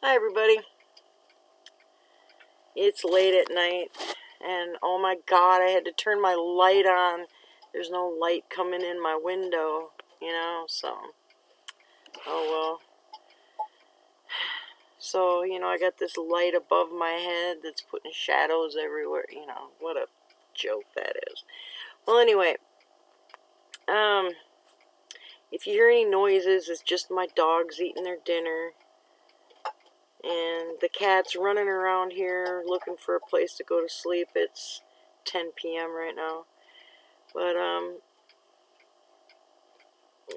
Hi everybody. It's late at night and oh my god, I had to turn my light on. There's no light coming in my window, so oh well. So, I got this light above my head that's putting shadows everywhere, what a joke that is. Well, anyway, if you hear any noises, it's just my dogs eating their dinner. And the cat's running around here looking for a place to go to sleep. It's 10 p.m. right now. But,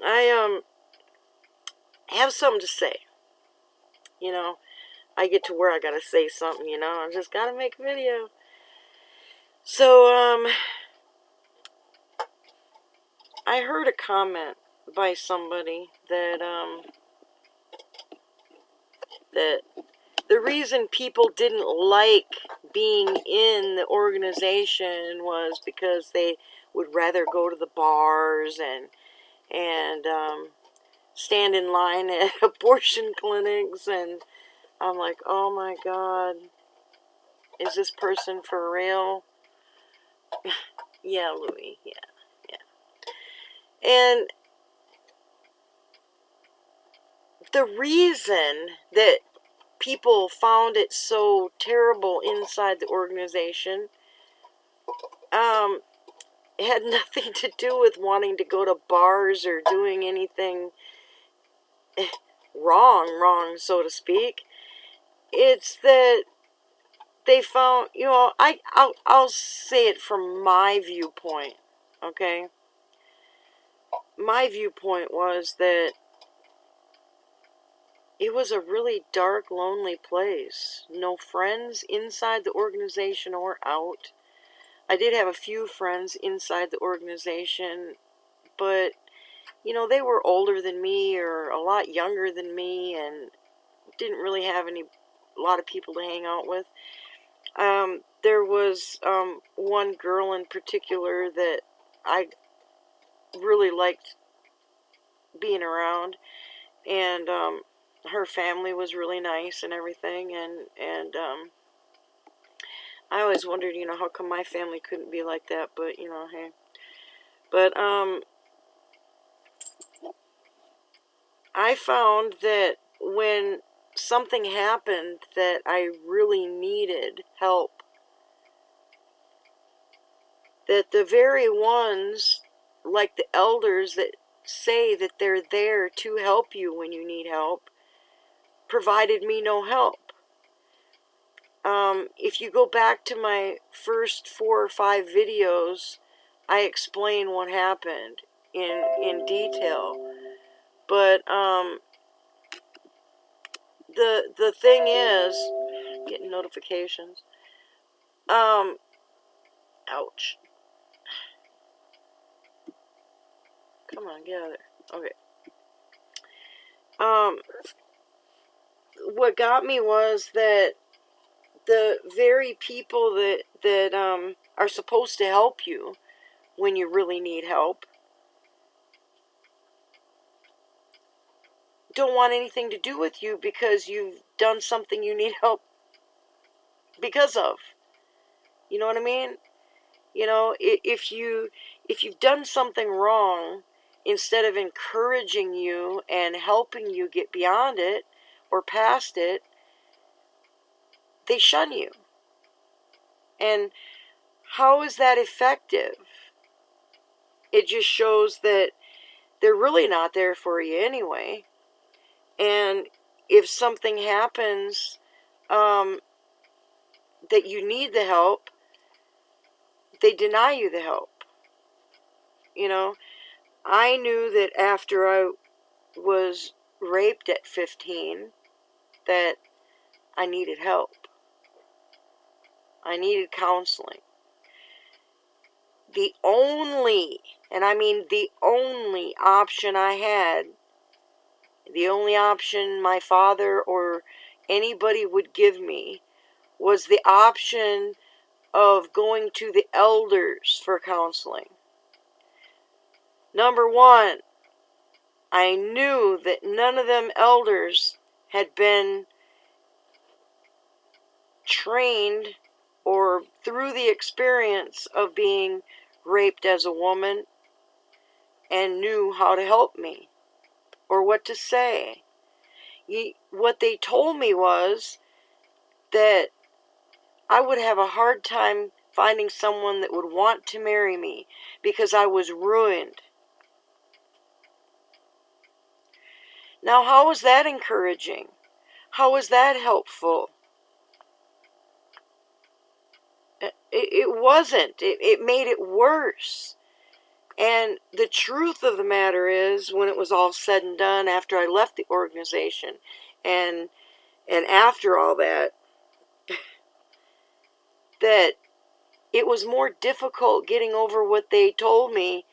I have something to say. I get to where I gotta say something, I just gotta make a video. So, I heard a comment by somebody that, that the reason people didn't like being in the organization was because they would rather go to the bars and stand in line at abortion clinics, and I'm like, oh my god, is this person for real? Yeah, Louie, yeah. And the reason that people found it so terrible inside the organization had nothing to do with wanting to go to bars or doing anything wrong, so to speak. It's that they found, I'll say it from my viewpoint, okay? My viewpoint was that it was a really dark, lonely place. No friends inside the organization or out. I did have a few friends inside the organization, but, they were older than me or a lot younger than me and didn't really have a lot of people to hang out with. There was one girl in particular that I really liked being around, and her family was really nice and everything, and I always wondered, how come my family couldn't be like that, but, hey. But, I found that when something happened that I really needed help, that the very ones, like the elders that say that they're there to help you when you need help, provided me no help. If you go back to my first 4 or 5 videos, I explain what happened in detail. But the thing is, getting notifications. Ouch. Come on, get out of there. Okay. What got me was that the very people that are supposed to help you when you really need help don't want anything to do with you because you've done something you need help because of. You know what I mean? If you've done something wrong, instead of encouraging you and helping you get beyond it or past it, they shun you. And how is that effective? It just shows that they're really not there for you anyway. And if something happens that you need the help, they deny you the help. I knew that after I was raped at 15 that I needed help. I needed counseling. The only, and I mean the only option I had, the only option my father or anybody would give me, was the option of going to the elders for counseling. Number one, I knew that none of them elders had been trained or through the experience of being raped as a woman and knew how to help me or what to say. What they told me was that I would have a hard time finding someone that would want to marry me because I was ruined. Now, how was that encouraging? How was that helpful? It wasn't. It made it worse. And the truth of the matter is, when it was all said and done, after I left the organization and after all that, that it was more difficult getting over what they told me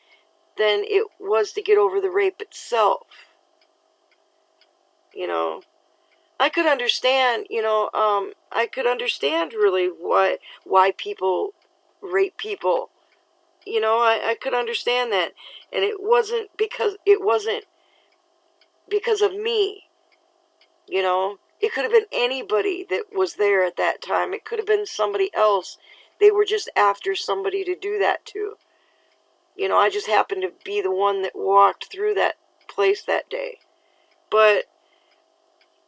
than it was to get over the rape itself. You know, I could understand, I could understand really why people rape people. I could understand that. And it wasn't because of me. It could have been anybody that was there at that time. It could have been somebody else. They were just after somebody to do that to. I just happened to be the one that walked through that place that day. But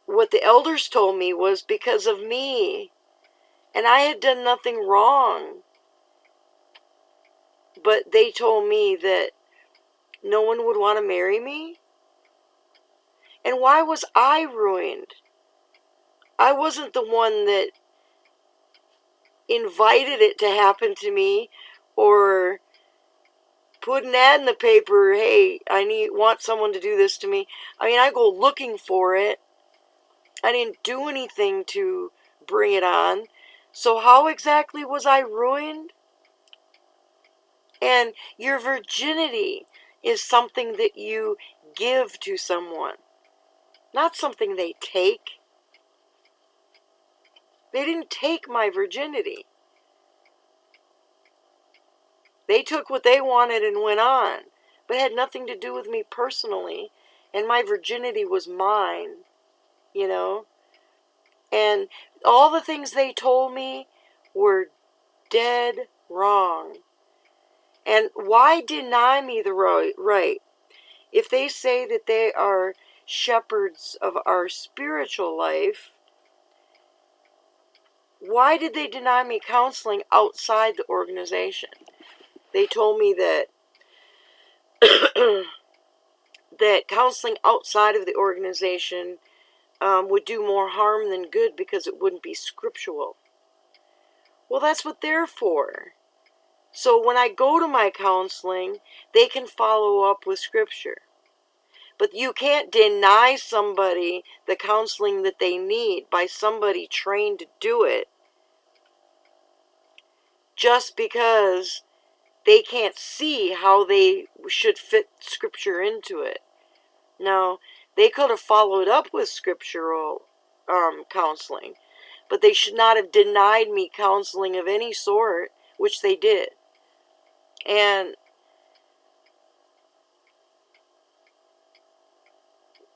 what the elders told me was because of me. And I had done nothing wrong. But they told me that no one would want to marry me. And why was I ruined? I wasn't the one that invited it to happen to me or put an ad in the paper, hey, want someone to do this to me. I go looking for it. I didn't do anything to bring it on. So how exactly was I ruined? And your virginity is something that you give to someone, not something they take. They didn't take my virginity. They took what they wanted and went on, but it had nothing to do with me personally, and my virginity was mine, And all the things they told me were dead wrong. And why deny me the right? If they say that they are shepherds of our spiritual life, why did they deny me counseling outside the organization? They told me that that counseling outside of the organization would do more harm than good because it wouldn't be scriptural. Well, that's what they're for. So when I go to my counseling, they can follow up with scripture. But you can't deny somebody the counseling that they need by somebody trained to do it just because they can't see how they should fit scripture into it. No, they could have followed up with scriptural counseling, but they should not have denied me counseling of any sort, which they did. And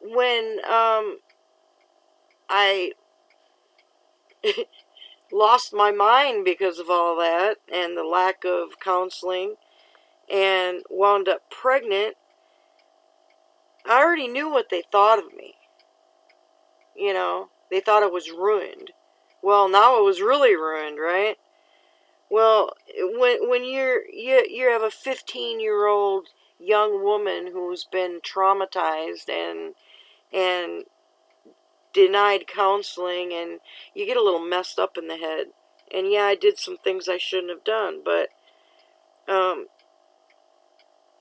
when I lost my mind because of all that and the lack of counseling and wound up pregnant, I already knew what they thought of me. They thought I was ruined. Well, now I was really ruined, right? Well, when you have a 15-year-old young woman who's been traumatized and denied counseling, and you get a little messed up in the head. And yeah, I did some things I shouldn't have done, but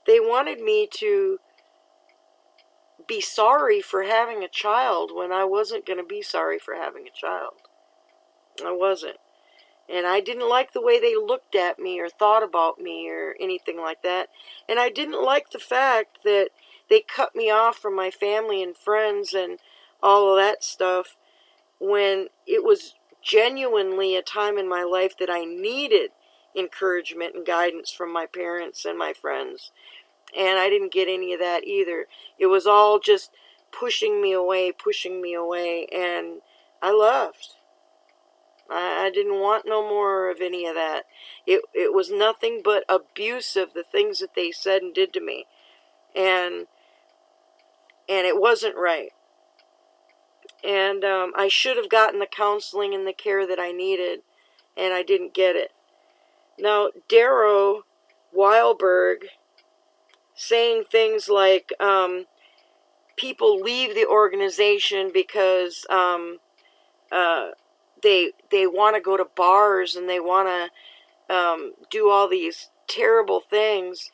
they wanted me to be sorry for having a child when I wasn't going to be sorry for having a child. I wasn't. And I didn't like the way they looked at me or thought about me or anything like that. And I didn't like the fact that they cut me off from my family and friends and all of that stuff when it was genuinely a time in my life that I needed encouragement and guidance from my parents and my friends. And I didn't get any of that either. It was all just pushing me away, and I left. I didn't want no more of any of that. It was nothing but abusive, the things that they said and did to me. And it wasn't right. And I should have gotten the counseling and the care that I needed, and I didn't get it. Now, Darrow Weilberg saying things like people leave the organization because they want to go to bars and they want to do all these terrible things.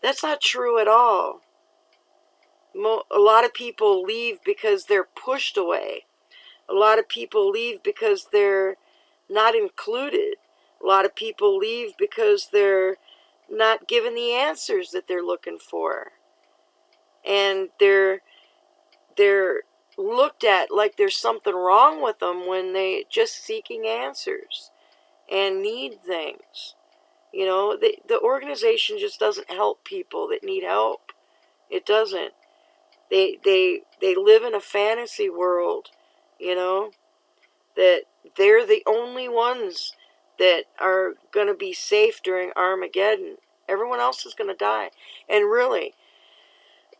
That's not true at all. A lot of people leave because they're pushed away. A lot of people leave because they're not included. A lot of people leave because they're not given the answers that they're looking for. And they're looked at like there's something wrong with them when they just seeking answers and need things. You know, the organization just doesn't help people that need help. It doesn't. They live in a fantasy world, you know, that they're the only ones that are going to be safe during Armageddon. Everyone else is going to die. And really,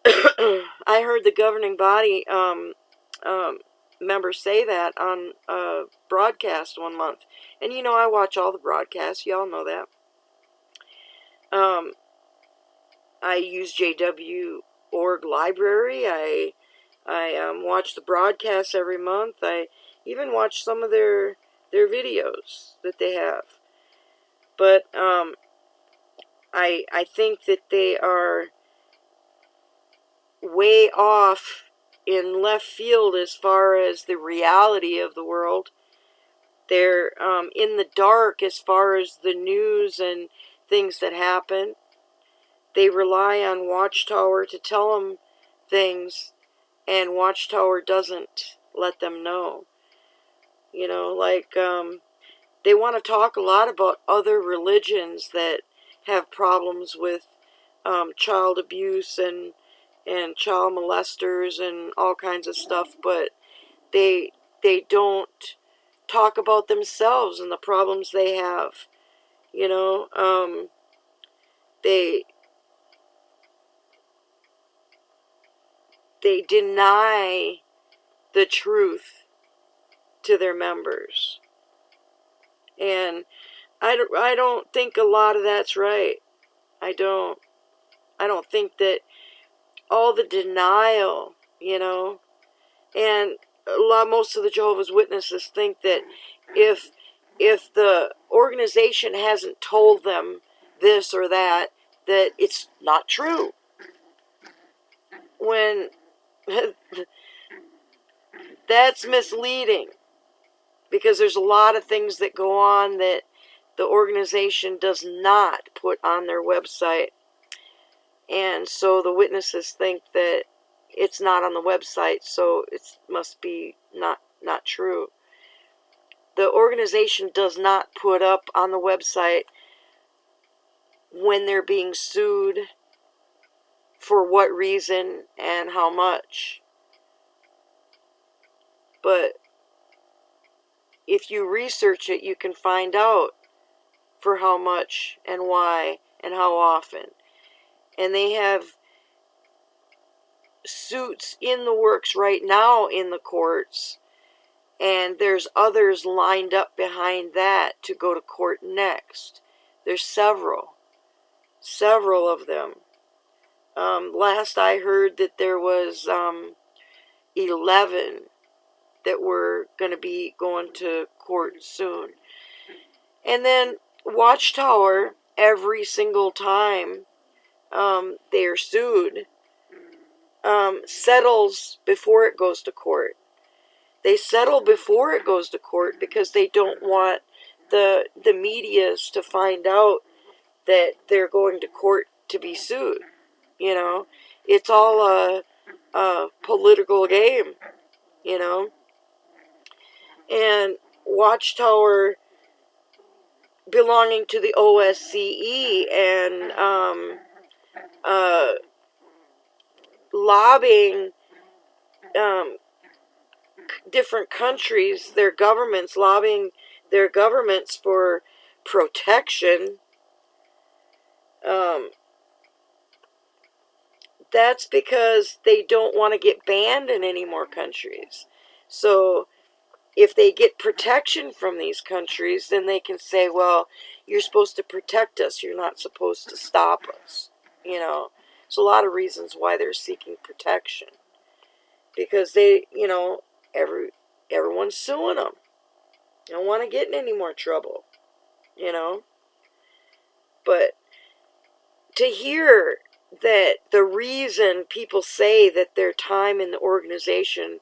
I heard the governing body members say that on a broadcast one month. And you know, I watch all the broadcasts. Y'all know that. I use JW.org library. I watch the broadcasts every month. I even watch some of their videos that they have. But I think that they are way off in left field as far as the reality of the world. They're in the dark as far as the news and things that happen. They rely on Watchtower to tell them things, and Watchtower doesn't let them know. You know, like they want to talk a lot about other religions that have problems with child abuse and child molesters and all kinds of stuff, but they don't talk about themselves and the problems they have. You know, they deny the truth to their members. And I don't think a lot of that's right. I don't think that all the denial, you know, and most of the Jehovah's Witnesses think that if the organization hasn't told them this or that it's not true. When that's misleading, because there's a lot of things that go on that the organization does not put on their website. And so the witnesses think that it's not on the website, so it must be not true. The organization does not put up on the website when they're being sued, for what reason, and how much. But if you research it, you can find out for how much and why and how often. And they have suits in the works right now in the courts, and there's others lined up behind that to go to court next. There's several of them. Last I heard that there was 11 that were going to be going to court soon. And then Watchtower, every single time they are sued, settles before it goes to court. They settle before it goes to court because they don't want the medias to find out that they're going to court to be sued. You know, it's all a political game, you know. And Watchtower, belonging to the OSCE and lobbying different countries, their governments, lobbying their governments for protection, that's because they don't want to get banned in any more countries. So if they get protection from these countries, then they can say, well, you're supposed to protect us. You're not supposed to stop us. You know, there's a lot of reasons why they're seeking protection. Because they, everyone's suing them. They don't want to get in any more trouble. But to hear that the reason people say that their time in the organization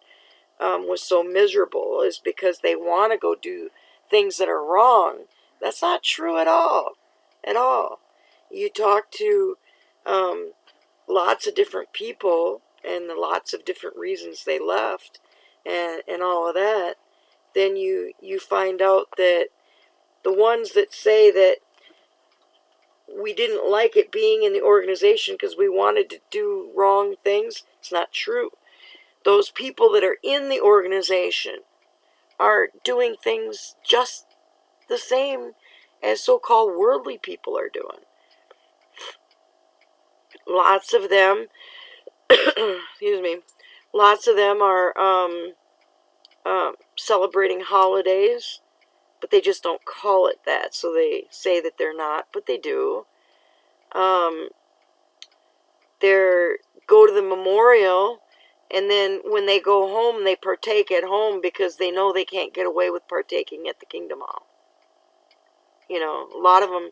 was so miserable is because they want to go do things that are wrong, that's not true at all. At all. You talk to lots of different people and lots of different reasons they left and all of that, then you find out that the ones that say that we didn't like it being in the organization because we wanted to do wrong things, it's not true. Those people that are in the organization are doing things just the same as so-called worldly people are doing. Lots of them, excuse me, lots of them are celebrating holidays, but they just don't call it that. So they say that they're not, but they do. They go to the memorial, and then when they go home, they partake at home because they know they can't get away with partaking at the Kingdom Hall. A lot of them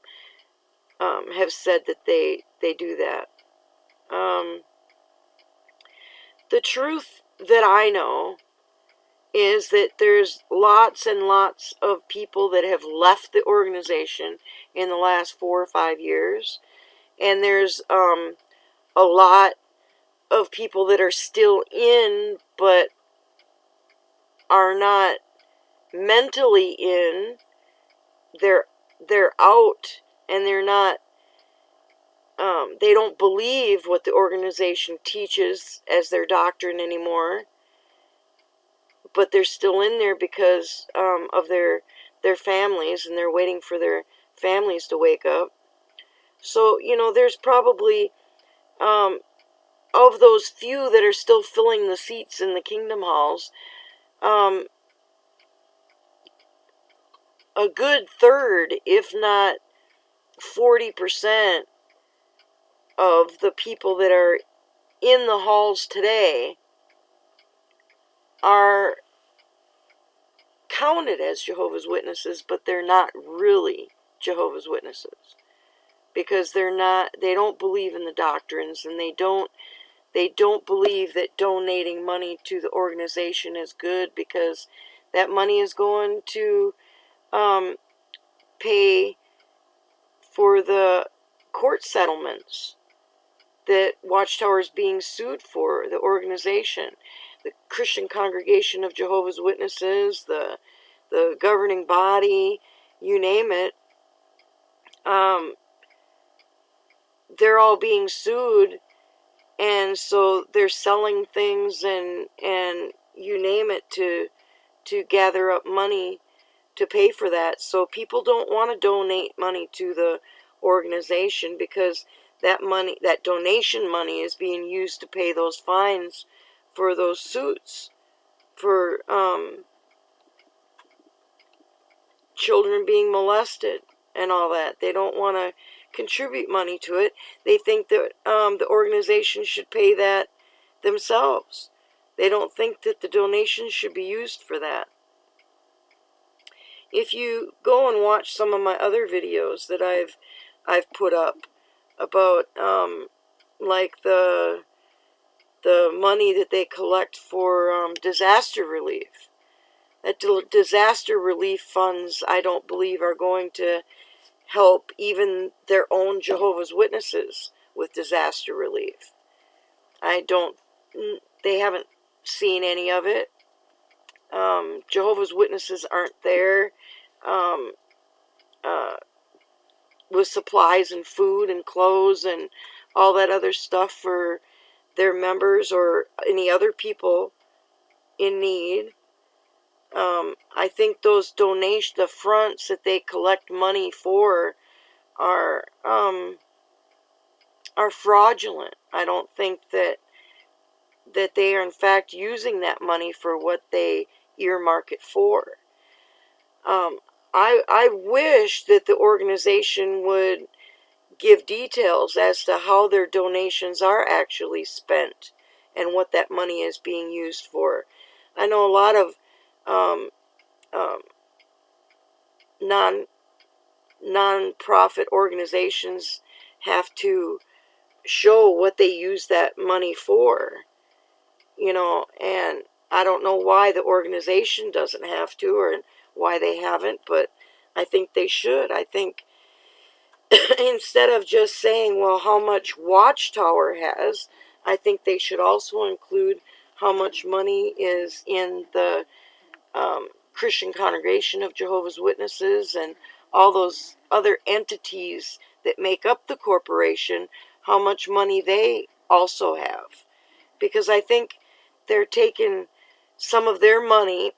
have said that they do that. The truth that I know is that there's lots and lots of people that have left the organization in the last 4 or 5 years. And there's a lot of people that are still in, but are not mentally in. They're out, and they're not, they don't believe what the organization teaches as their doctrine anymore. But they're still in there because of their families, and they're waiting for their families to wake up. So, there's probably, of those few that are still filling the seats in the Kingdom Halls, a good third, if not 40% of the people that are in the halls today are counted as Jehovah's Witnesses, but they're not really Jehovah's Witnesses, because they don't believe in the doctrines, and they don't believe that donating money to the organization is good, because that money is going to pay for the court settlements that Watchtower is being sued for, the organization, the Christian Congregation of Jehovah's Witnesses, the governing body, you name it. They're all being sued, and so they're selling things and you name it to gather up money to pay for that. So people don't want to donate money to the organization, because that donation money is being used to pay those fines for those suits for children being molested and all that. They don't want to contribute money to it. They think that the organization should pay that themselves. They don't think that the donations should be used for that. If you go and watch some of my other videos that I've put up about like the money that they collect for disaster relief, that disaster relief funds, I don't believe, are going to help even their own Jehovah's Witnesses with disaster relief. They haven't seen any of it. Jehovah's Witnesses aren't there with supplies and food and clothes and all that other stuff for their members or any other people in need. I think those the fronts that they collect money for are fraudulent. I don't think that they are in fact using that money for what they earmark it for. I wish that the organization would give details as to how their donations are actually spent and what that money is being used for. I know a lot of um, um, non-profit organizations have to show what they use that money for, and I don't know why the organization doesn't have to, or why they haven't, but I think they should. I think instead of just saying, well, how much Watchtower has, I think they should also include how much money is in the Christian Congregation of Jehovah's Witnesses and all those other entities that make up the corporation, how much money they also have. Because I think they're taking some of their money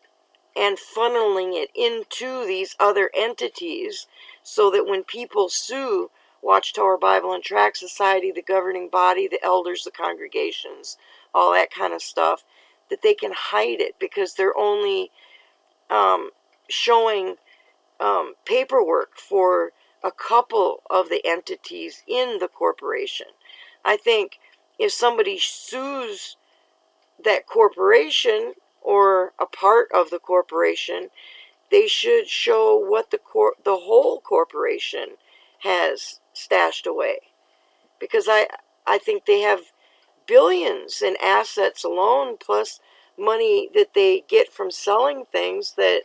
and funneling it into these other entities so that when people sue Watchtower Bible and Tract Society, the governing body, the elders, the congregations, all that kind of stuff, that they can hide it because they're only showing paperwork for a couple of the entities in the corporation. I think if somebody sues that corporation or a part of the corporation, they should show what the whole corporation has stashed away, because I think they have billions in assets alone, plus money that they get from selling things that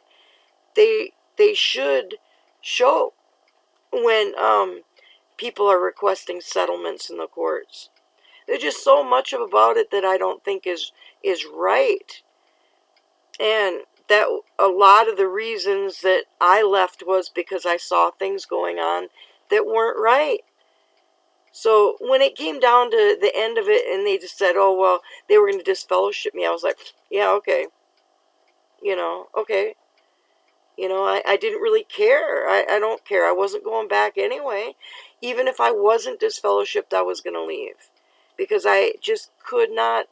they should show when people are requesting settlements in the courts. There's just so much about it that I don't think is right. And that a lot of the reasons that I left was because I saw things going on that weren't right. So when it came down to the end of it and they just said, oh, well, they were going to disfellowship me, I was like, yeah, okay. Okay. I didn't really care. I don't care. I wasn't going back anyway. Even if I wasn't disfellowshipped, I was going to leave. Because I just could not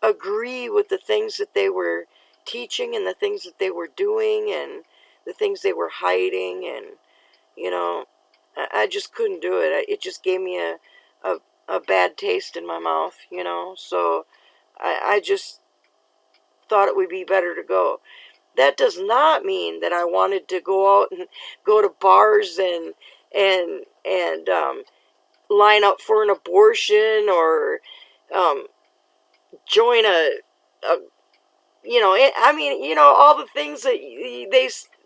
agree with the things that they were teaching and the things that they were doing and the things they were hiding. And, I just couldn't do it. It just gave me a bad taste in my mouth, So I just thought it would be better to go. That does not mean that I wanted to go out and go to bars and line up for an abortion or join a I mean, all the things that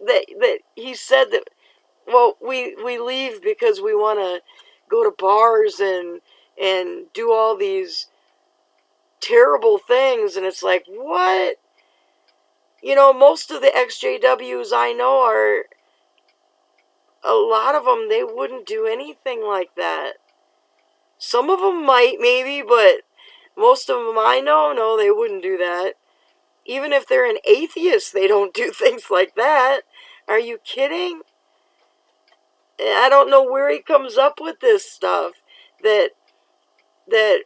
that he said that, well, we leave because we want to go to bars and do all these terrible things, and it's like, what? Most of the XJWs I know are, a lot of them, they wouldn't do anything like that. Some of them might, maybe, but most of them I know, no, they wouldn't do that. Even if they're an atheist, they don't do things like that. Are you kidding? I don't know where he comes up with this stuff that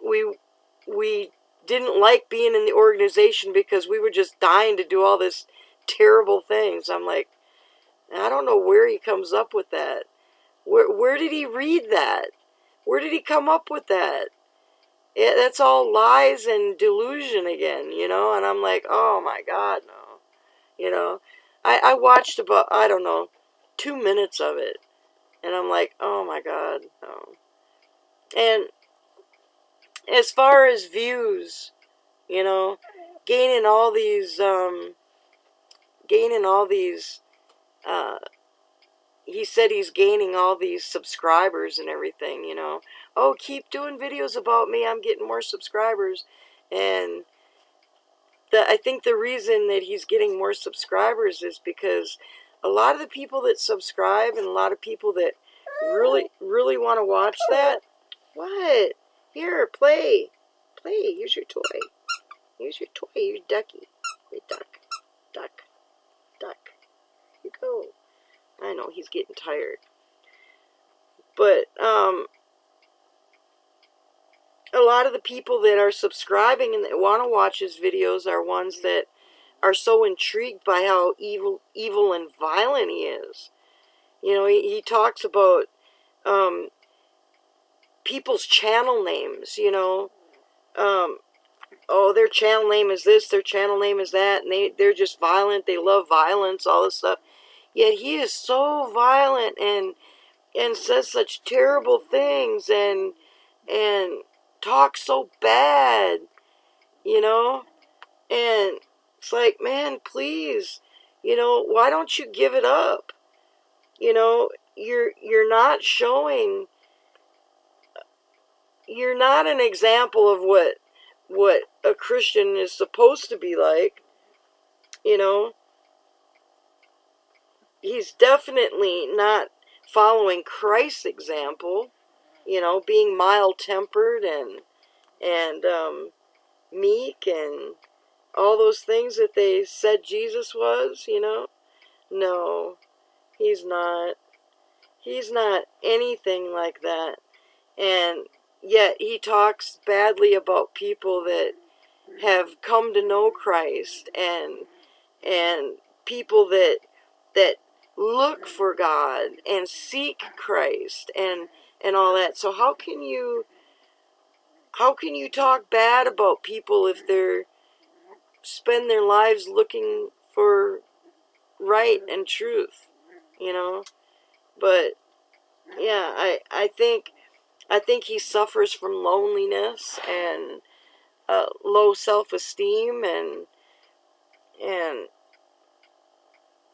we didn't like being in the organization because we were just dying to do all this terrible things. I'm like, I don't know where he comes up with that. Where did he read that? Where did he come up with that? That's all lies and delusion again, and I'm like, oh my God, no. I watched about, I don't know, 2 minutes of it, and I'm like, oh my God, no. And as far as views, gaining all these, uh, he said he's gaining all these subscribers and everything, Oh, keep doing videos about me, I'm getting more subscribers. And I think the reason that he's getting more subscribers is because a lot of the people that subscribe and a lot of people that really, really want to watch that, what? Here, play. Here's your toy. Here's your toy, you ducky. Wait, duck. I know he's getting tired. But a lot of the people that are subscribing and that want to watch his videos are ones that are so intrigued by how evil and violent he is. You know, he talks about people's channel names, you know. Oh, their channel name is this, their channel name is that, and they're just violent, they love violence, all this stuff. Yet he is so violent and says such terrible things and talks so bad, you know. And it's like, man, please, you know, why don't you give it up? You know, you're not showing, you're not an example of what a Christian is supposed to be like, you know. He's definitely not following Christ's example, you know, being mild-tempered and meek and all those things that they said Jesus was, you know. No, he's not. He's not anything like that. And yet he talks badly about people that have come to know Christ and people that look for God and seek Christ and all that. So how can you talk bad about people if they're spend their lives looking for right and truth, you know? But yeah, I think he suffers from loneliness and low self-esteem and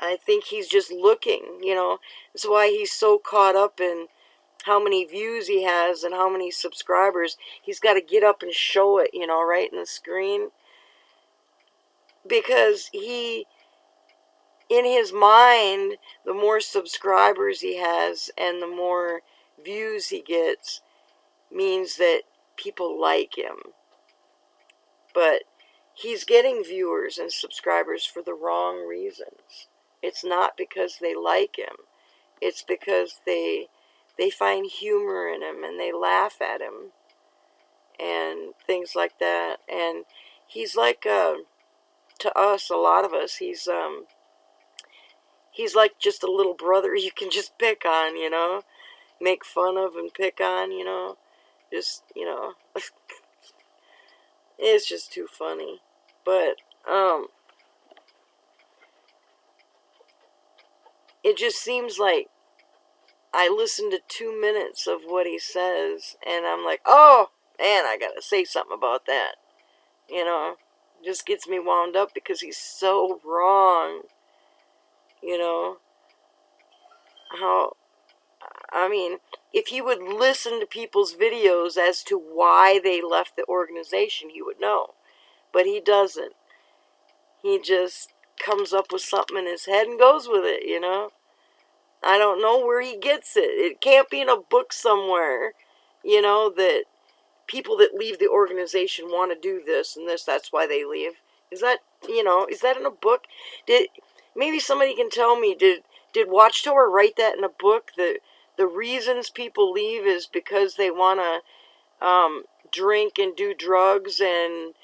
I think he's just looking, you know. That's why he's so caught up in how many views he has and how many subscribers. He's got to get up and show it, you know, right in the screen. Because in his mind, the more subscribers he has and the more views he gets means that people like him. But he's getting viewers and subscribers for the wrong reasons. It's not because they like him. It's because they find humor in him and they laugh at him and things like that. And he's like, to us, a lot of us, he's like just a little brother you can just pick on, you know, make fun of and pick on, you know, just, you know, it's just too funny. But it just seems like I listen to 2 minutes of what he says and I'm like, oh man, I gotta say something about that, you know. Just gets me wound up because he's so wrong, you know. How, I mean, if he would listen to people's videos as to why they left the organization, he would know. But he doesn't. He just comes up with something in his head and goes with it, you know. I don't know where he gets it. It can't be in a book somewhere, you know, that people that leave the organization want to do this and this, that's why they leave. Is that, you know, is that in a book? Maybe somebody can tell me, did Watchtower write that in a book? The reasons people leave is because they want to drink and do drugs and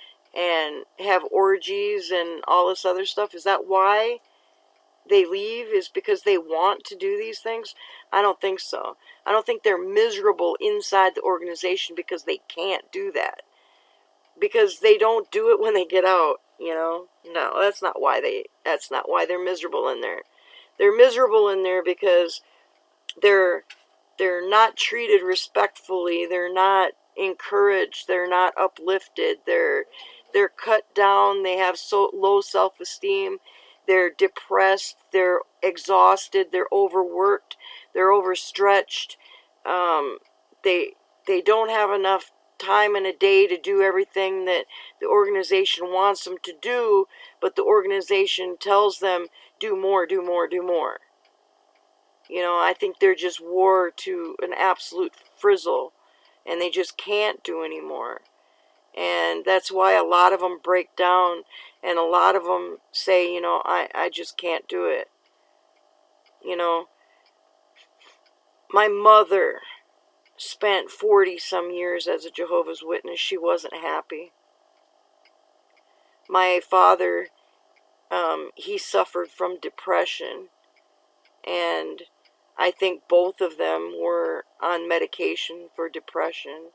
have orgies and all this other stuff. Is that why they leave, is because they want to do these things? I don't think so. I don't think they're miserable inside the organization because they can't do that. Because they don't do it when they get out, you know? No, that's not why they're miserable in there. They're miserable in there because they're not treated respectfully, they're not encouraged, they're not uplifted, they're cut down, they have so low self-esteem, they're depressed, they're exhausted, they're overworked, they're overstretched, they don't have enough time in a day to do everything that the organization wants them to do, but the organization tells them, do more, do more, do more. You know, I think they're just wore to an absolute frizzle, and they just can't do anymore. And that's why a lot of them break down, and a lot of them say, you know, I just can't do it. You know, My mother spent 40 some years as a Jehovah's Witness. She wasn't happy. My father, he suffered from depression, and I think both of them were on medication for depression,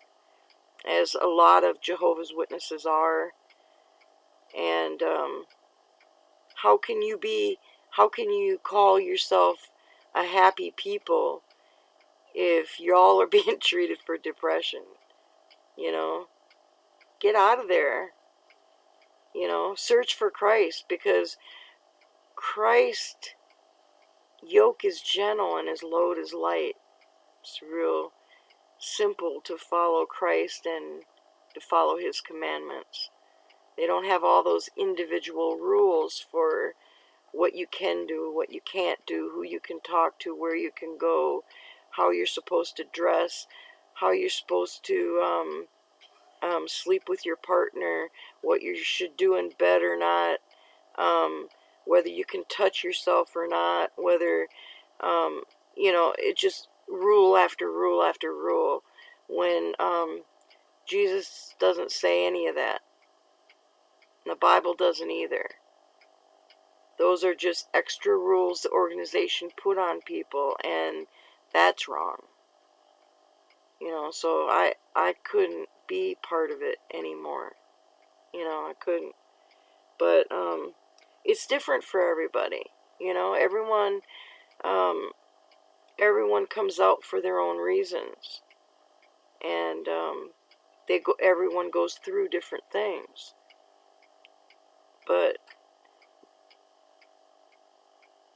as a lot of Jehovah's Witnesses are. And how can you call yourself a happy people if y'all are being treated for depression? You know, get out of there. You know, search for Christ, because Christ's yoke is gentle and his load is light. It's real simple to follow Christ and to follow his commandments. They don't have all those individual rules for what you can do, what you can't do, who you can talk to, where you can go, how you're supposed to dress, how you're supposed to sleep with your partner, what you should do in bed or not, whether you can touch yourself or not, whether, it just rule after rule after rule, when Jesus doesn't say any of that. The Bible doesn't either. Those are just extra rules the organization put on people, and that's wrong. So I couldn't be part of it anymore. I couldn't. But it's different for everybody. Everyone comes out for their own reasons, and everyone goes through different things. But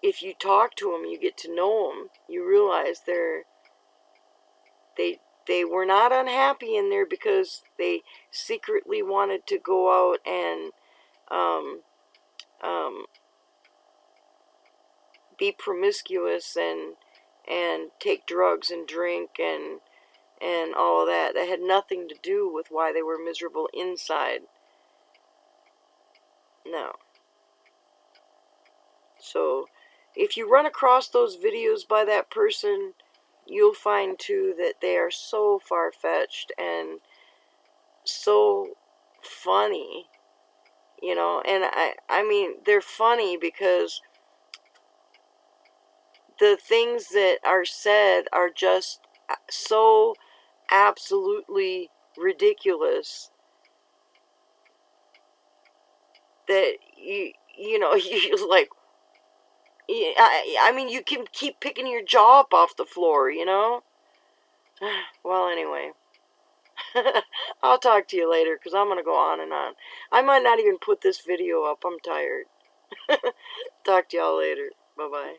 if you talk to them, you get to know them, you realize they were not unhappy in there because they secretly wanted to go out and be promiscuous and take drugs and drink and all of that. That had nothing to do with why they were miserable inside. No. So if you run across those videos by that person, you'll find too that they are so far-fetched and so funny, and I mean, they're funny because the things that are said are just so absolutely ridiculous that you're like, I mean, you can keep picking your jaw up off the floor, Well, anyway, I'll talk to you later, because I'm going to go on and on. I might not even put this video up. I'm tired. Talk to y'all later. Bye-bye.